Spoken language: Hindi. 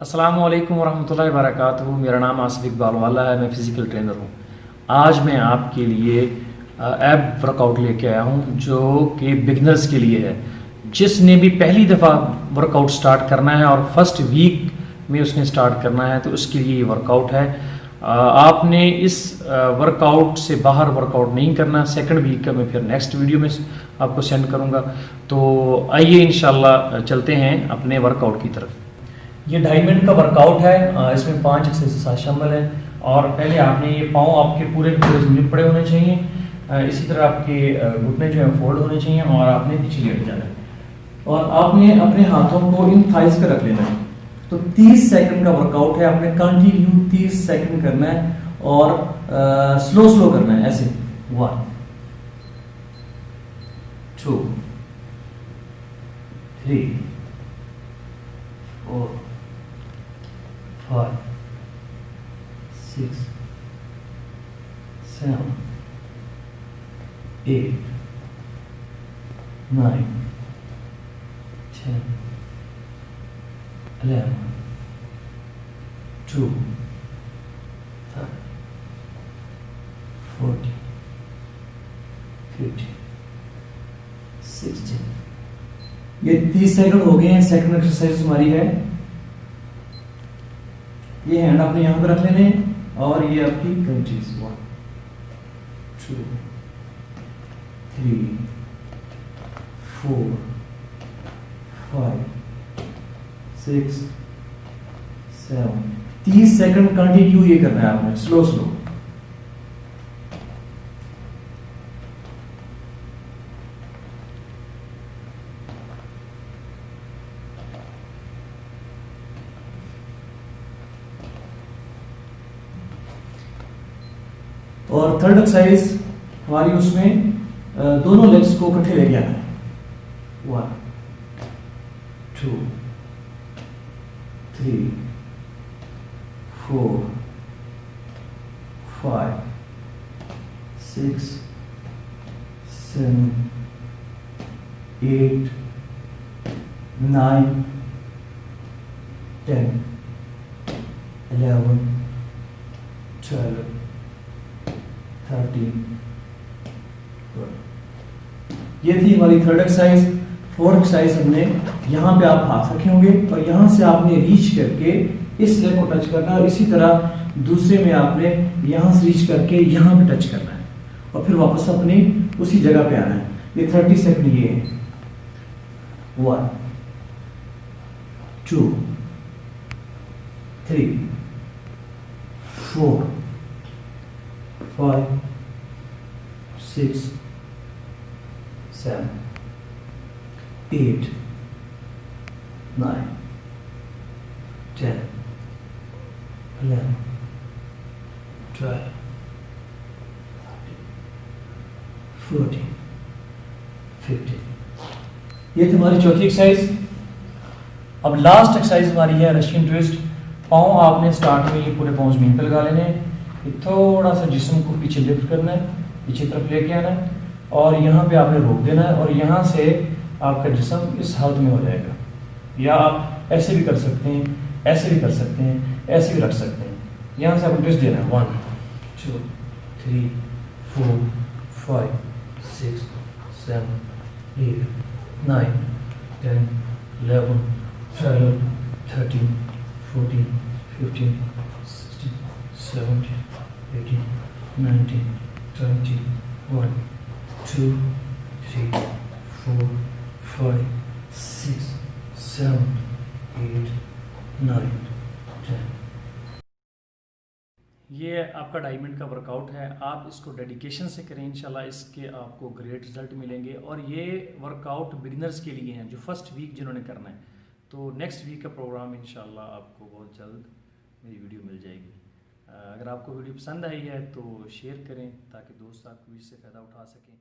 अस्सलामुअलैकुम वरहमतुल्लाहि वबरकातुहू। मेरा नाम आसिफ इकबाल वाला है, मैं फ़िज़िकल ट्रेनर हूँ। आज मैं आपके लिए ऐप वर्कआउट लेके आया हूँ जो कि बिगनर्स के लिए है। जिसने भी पहली दफ़ा वर्कआउट स्टार्ट करना है और फर्स्ट वीक में उसने स्टार्ट करना है तो उसके लिए ये वर्कआउट है। आपने इस वर्कआउट से बाहर वर्कआउट नहीं करना। सेकंड वीक का मैं फिर नेक्स्ट वीडियो में आपको सेंड करूँगा। तो आइए इंशाल्लाह चलते हैं अपने वर्कआउट की तरफ। ये 2.5 मिनट का वर्कआउट है। इसमें 5 एक्सरसाइज शामिल हैं। और पहले आपने ये पाँव आपके पूरे पूरे पड़े होने चाहिए। इसी तरह आपके घुटने जो है फोल्ड होने चाहिए और आपने पीछे लेट जाना है और आपने अपने हाथों को इन थाइस पे रख लेना है। तो 30 सेकंड का वर्कआउट है। आपने कंटिन्यू 30 सेकंड करना है और स्लो स्लो करना है ऐसे। 1 2 3 4 5 6 7 8 9 10 11 2 3 14 15 16। ये 30 सेकंड हो गए हैं। सेकंड एक्सरसाइज हमारी है, ये हैंड आपने यहां पर रख लेने हैं और ये आपकी क्रंचेस। 1 2 3 4 5 6 7। 30 सेकंड कंटिन्यू ये करना है आपने, स्लो स्लो। और थर्ड एक्सरसाइज हमारी उसमें दोनों लेग्स को इकट्ठे लेके आना है। 1 2 3 4 5 6 7 8 9 10 11 12 13। ये थी हमारी थर्ड एक्सरसाइज। फोर्थ एक्सरसाइज हमने यहाँ पे आप हाथ रखे होंगे और यहाँ से आपने रीच करके इस लेग को टच करना है और इसी तरह दूसरे में आपने यहाँ से रीच करके यहाँ पे टच करना है और फिर वापस अपनी उसी जगह पे आना है। ये 30 सेकंड ये है। 1 2 3 4 5 6 7 8 9 10 11 12 14 15। ये थी हमारी चौथी एक्सरसाइज। अब लास्ट एक्सरसाइज हमारी है रशियन ट्विस्ट। पाँव आपने स्टार्ट में ये पूरे पाँव जमीन पर लगा लेने हैं। ये थोड़ा सा जिस्म को पीछे लिफ्ट करना है, पीछे तरफ लेके आना है और यहाँ पे आपने रोक देना है और यहाँ से आपका जिस्म इस हालत में हो जाएगा। या आप ऐसे भी कर सकते हैं, ऐसे भी कर सकते हैं, ऐसे भी रख सकते हैं। यहाँ से आपको ट्विस्ट देना है। 1 2 3 4 5 6 7 8 9 10 11 12 13 14 15 16 17 18 19 20 1 2 3 4 5 6 7 8 9 10। ये आपका 2.5 मिनट का वर्कआउट है। आप इसको डेडिकेशन से करें, इंशाल्लाह इसके आपको ग्रेट रिजल्ट मिलेंगे। और ये वर्कआउट बिगिनर्स के लिए हैं जो फर्स्ट वीक जिन्होंने करना है। तो नेक्स्ट वीक का प्रोग्राम इंशाल्लाह आपको बहुत जल्द मेरी वीडियो मिल जाएगी। अगर आपको वीडियो पसंद आई है तो शेयर करें ताकि दोस्त आपको इससे फ़ायदा उठा सकें।